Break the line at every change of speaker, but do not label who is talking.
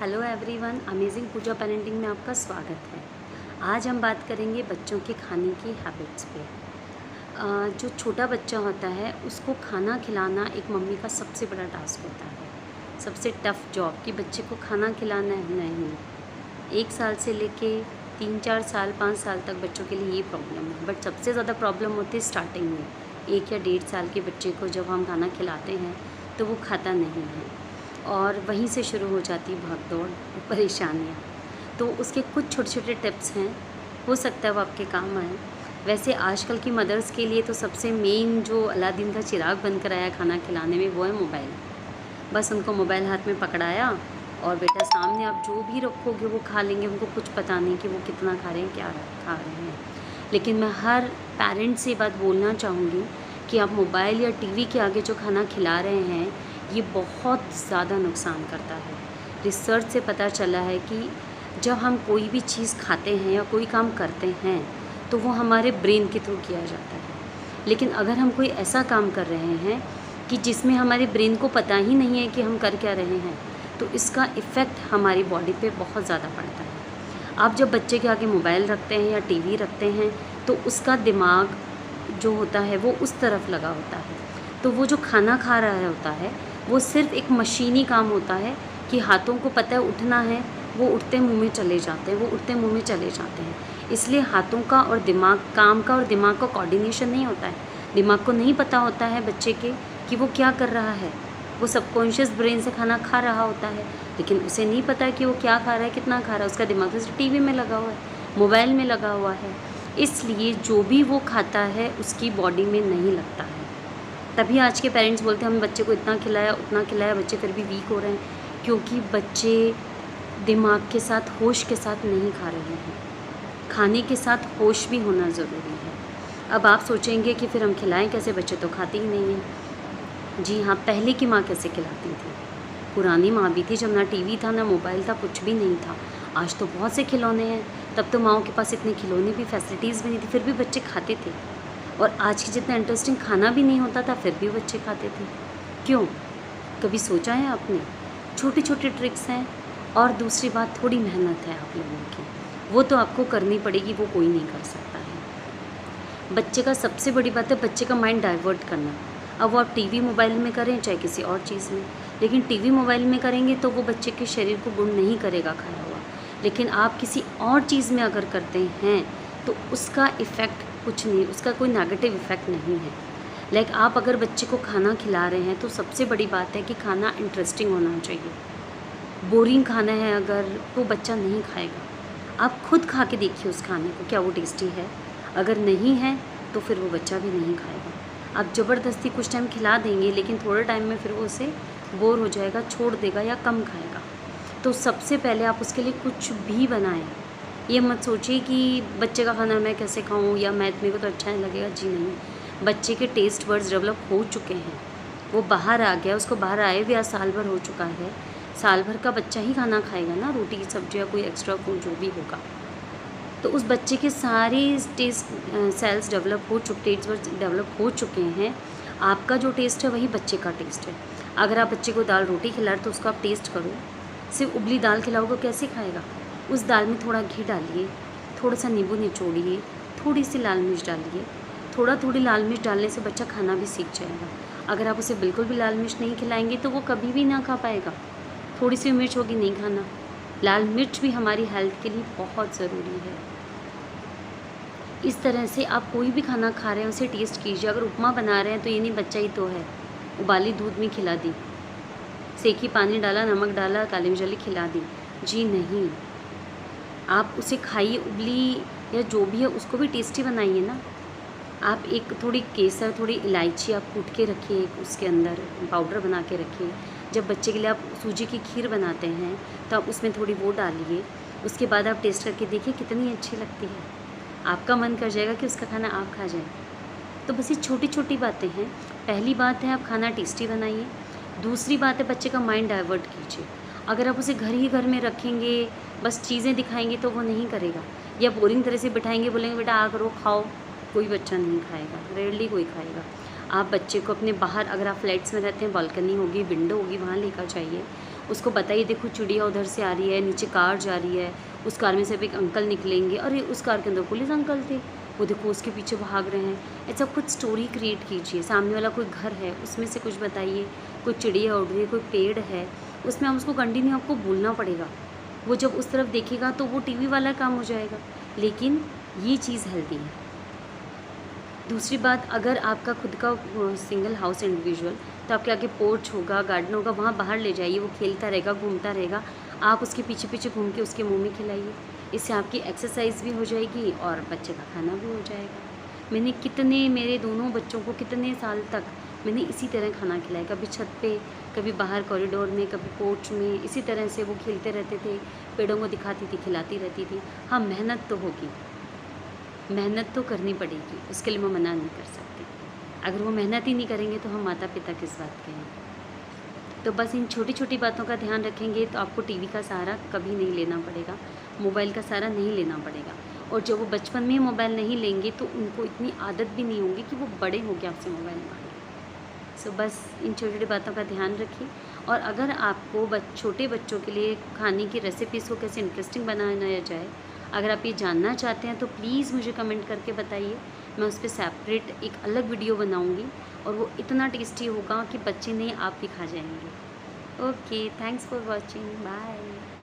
Hello everyone, amazing पूजा parenting में आपका स्वागत है। आज हम बात करेंगे बच्चों के खाने की हैबिट्स पे। जो छोटा बच्चा होता है उसको खाना खिलाना एक मम्मी का सबसे बड़ा टास्क होता है, सबसे टफ़ जॉब कि बच्चे को खाना खिलाना है। नहीं, 1 साल से लेके 3-4 साल 5 साल तक बच्चों के लिए ये प्रॉब्लम है। बट सबसे ज़्यादा प्रॉब्लम होती है स्टार्टिंग में। 1 या 1.5 साल के बच्चे को जब हम खाना खिलाते हैं तो वो खाता नहीं है और वहीं से शुरू हो जाती है भाग-दौड़, परेशानियाँ। तो उसके कुछ छोटे-छोटे टिप्स हैं, हो सकता है वो आपके काम आएँ। वैसे आजकल की मदर्स के लिए तो सबसे मेन जो अलादीन का चिराग बनकर आया खाना खिलाने में, वो है मोबाइल। बस उनको मोबाइल हाथ में पकड़ाया और बेटा सामने आप जो भी रखोगे वो खा लेंगे। उनको कुछ पता नहीं कि वो कितना खा रहे हैं, क्या खा रहे हैं। लेकिन मैं हर पेरेंट से बात बोलना चाहूँगी कि आप मोबाइल या टीवी के आगे जो खाना खिला रहे हैं, ये बहुत ज़्यादा नुकसान करता है। रिसर्च से पता चला है कि जब हम कोई भी चीज़ खाते हैं या कोई काम करते हैं तो वो हमारे ब्रेन के थ्रू किया जाता है। लेकिन अगर हम कोई ऐसा काम कर रहे हैं कि जिसमें हमारे ब्रेन को पता ही नहीं है कि हम कर क्या रहे हैं, तो इसका इफ़ेक्ट हमारी बॉडी पे बहुत ज़्यादा पड़ता है। आप जब बच्चे के आगे मोबाइल रखते हैं या टीवी रखते हैं तो उसका दिमाग जो होता है वो उस तरफ लगा होता है। तो वो जो खाना खा रहा होता है वो सिर्फ़ एक मशीनी काम होता है कि हाथों को पता है उठना है, वो उठते मुँह में चले जाते हैं, वो उठते मुँह में चले जाते हैं। इसलिए हाथों का और दिमाग काम का और दिमाग का कोऑर्डिनेशन नहीं होता है। दिमाग को नहीं पता होता है बच्चे के कि वो क्या कर रहा है। वो सबकॉन्शियस ब्रेन से खाना खा रहा होता है, लेकिन उसे नहीं पता है कि वो क्या खा रहा है, कितना खा रहा है। उसका दिमाग तो सिर्फ टीवी में लगा हुआ है, मोबाइल में लगा हुआ है। इसलिए जो भी वो खाता है उसकी बॉडी में नहीं लगता है। तभी आज के पेरेंट्स बोलते हैं हमने बच्चे को इतना खिलाया, उतना खिलाया, बच्चे फिर भी वीक हो रहे हैं, क्योंकि बच्चे दिमाग के साथ, होश के साथ नहीं खा रहे हैं। खाने के साथ होश भी होना ज़रूरी है। अब आप सोचेंगे कि फिर हम खिलाएं कैसे, बच्चे तो खाते ही नहीं हैं। जी हाँ, पहले की माँ कैसे खिलाती थी? पुरानी माँ भी थी जब ना टीवी था, ना मोबाइल था, कुछ भी नहीं था। आज तो बहुत से खिलौने हैं, तब तो माँओं के पास इतने खिलौने भी, फैसिलिटीज़ भी नहीं थी, फिर भी बच्चे खाते थे। और आज की जितना इंटरेस्टिंग खाना भी नहीं होता था, फिर भी बच्चे खाते थे। क्यों? कभी सोचा है आपने? छोटी-छोटी ट्रिक्स हैं और दूसरी बात थोड़ी मेहनत है आप लोगों की, वो तो आपको करनी पड़ेगी, वो कोई नहीं कर सकता है। बच्चे का सबसे बड़ी बात है बच्चे का माइंड डाइवर्ट करना। अब वो आप टीवी मोबाइल में करें चाहे किसी और चीज़ में, लेकिन टीवी मोबाइल में करेंगे तो वो बच्चे के शरीर को गुण नहीं करेगा खाया हुआ। लेकिन आप किसी और चीज़ में अगर करते हैं तो उसका इफ़ेक्ट कुछ नहीं, उसका कोई नेगेटिव इफ़ेक्ट नहीं है। लाइक आप अगर बच्चे को खाना खिला रहे हैं तो सबसे बड़ी बात है कि खाना इंटरेस्टिंग होना चाहिए। बोरिंग खाना है अगर, तो बच्चा नहीं खाएगा। आप खुद खा के देखिए उस खाने को, क्या वो टेस्टी है? अगर नहीं है तो फिर वो बच्चा भी नहीं खाएगा। आप ज़बरदस्ती कुछ टाइम खिला देंगे, लेकिन थोड़े टाइम में फिर वो उसे बोर हो जाएगा, छोड़ देगा या कम खाएगा। तो सबसे पहले आप उसके लिए कुछ भी बनाएं। ये मत सोचिए कि बच्चे का खाना मैं कैसे खाऊं या मेरे को तो अच्छा नहीं लगेगा। जी नहीं, बच्चे के टेस्ट बड्स डेवलप हो चुके हैं, वो बाहर आ गया, उसको बाहर आए हुए आज साल भर हो चुका है। साल भर का बच्चा ही खाना खाएगा ना, रोटी सब्जी या कोई एक्स्ट्रा फूड जो भी होगा। तो उस बच्चे के सारे टेस्ट सेल्स डेवलप हो चुके, टेस्ट बड्स डेवलप हो चुके हैं। आपका जो टेस्ट है वही बच्चे का टेस्ट है। अगर आप बच्चे को दाल रोटी खिला रहे तो उसको आप टेस्ट करो। सिर्फ उबली दाल खिलाओगे कैसे खाएगा? उस दाल में थोड़ा घी डालिए, थोड़ा सा नींबू निचोड़िए, थोड़ी सी लाल मिर्च डालिए। थोड़ी लाल मिर्च डालने से बच्चा खाना भी सीख जाएगा। अगर आप उसे बिल्कुल भी लाल मिर्च नहीं खिलाएंगे तो वो कभी भी ना खा पाएगा। थोड़ी सी मिर्च होगी, नहीं खाना। लाल मिर्च भी हमारी हेल्थ के लिए बहुत ज़रूरी है। इस तरह से आप कोई भी खाना खा रहे हैं उसे टेस्ट कीजिए। अगर उपमा बना रहे हैं तो ये नहीं बच्चा ही तो है, उबाली दूध में खिला दी, सेकी पानी डाला, नमक डाला, काली मिर्च डाली, खिला दी। जी नहीं, आप उसे खाइए, उबली या जो भी है उसको भी टेस्टी बनाइए ना। आप एक थोड़ी केसर, थोड़ी इलायची आप कूट के रखिए, उसके अंदर पाउडर बना के रखिए। जब बच्चे के लिए आप सूजी की खीर बनाते हैं तो आप उसमें थोड़ी वो डालिए। उसके बाद आप टेस्ट करके देखिए कितनी अच्छी लगती है। आपका मन कर जाएगा कि उसका खाना आप खा जाएं। तो बस ये छोटी छोटी बातें हैं। पहली बात है आप खाना टेस्टी बनाइए। दूसरी बात है बच्चे का माइंड डाइवर्ट कीजिए। अगर आप उसे घर ही घर में रखेंगे, बस चीज़ें दिखाएंगे तो वो नहीं करेगा, या बोरिंग तरह से बिठाएंगे, बोलेंगे बेटा आ करो खाओ, कोई बच्चा नहीं खाएगा, रेयरली कोई खाएगा। आप बच्चे को अपने बाहर, अगर आप फ्लैट्स में रहते हैं, बालकनी होगी, विंडो होगी, वहाँ लेकर जाइए। उसको बताइए देखो चिड़िया उधर से आ रही है, नीचे कार जा रही है, उस कार में से अब एक अंकल निकलेंगे, अरे उस कार के अंदर पुलिस अंकल थे, वो देखो उसके पीछे भाग रहे हैं। ऐसा कुछ स्टोरी क्रिएट कीजिए। सामने वाला कोई घर है उसमें से कुछ बताइए, कोई चिड़िया उड़ रही है, कोई पेड़ है, उसमें हम उसको कंटिन्यू आपको बोलना पड़ेगा। वो जब उस तरफ देखेगा तो वो टीवी वाला काम हो जाएगा, लेकिन ये चीज़ हेल्दी है। दूसरी बात, अगर आपका खुद का सिंगल हाउस इंडिविजुअल, तो आपके आगे पोर्च होगा, गार्डन होगा, वहाँ बाहर ले जाइए, वो खेलता रहेगा, घूमता रहेगा, आप उसके पीछे पीछे घूम के उसके मुंह में खिलाइए। इससे आपकी एक्सरसाइज भी हो जाएगी और बच्चे का खाना भी हो जाएगा। मेरे दोनों बच्चों को कितने साल तक मैंने इसी तरह खाना खिलाया, कभी छत पे, कभी बाहर कॉरिडोर में, कभी पोर्च में, इसी तरह से वो खेलते रहते थे, पेड़ों को दिखाती थी, खिलाती रहती थी। हाँ, मेहनत तो होगी, मेहनत तो करनी पड़ेगी, उसके लिए मैं मना नहीं कर सकती। अगर वो मेहनत ही नहीं करेंगे तो हम माता पिता किस बात के हैं। तो बस इन छोटी छोटी बातों का ध्यान रखेंगे तो आपको टीवी का सहारा कभी नहीं लेना पड़ेगा, मोबाइल का सहारा नहीं लेना पड़ेगा। और जब वो बचपन में मोबाइल नहीं लेंगे तो उनको इतनी आदत भी नहीं होगी कि वो बड़े हो के आपसे मोबाइल मांगें। सो बस इन छोटी छोटी बातों का ध्यान रखिए। और अगर आपको छोटे बच्चों के लिए खाने की रेसिपीज़ को कैसे इंटरेस्टिंग बनाया जाए, अगर आप ये जानना चाहते हैं तो प्लीज़ मुझे कमेंट करके बताइए। मैं उस पर सेपरेट एक अलग वीडियो बनाऊंगी और वो इतना टेस्टी होगा कि बच्चे नहीं आप भी खा जाएंगे। Okay, thanks for watching, bye.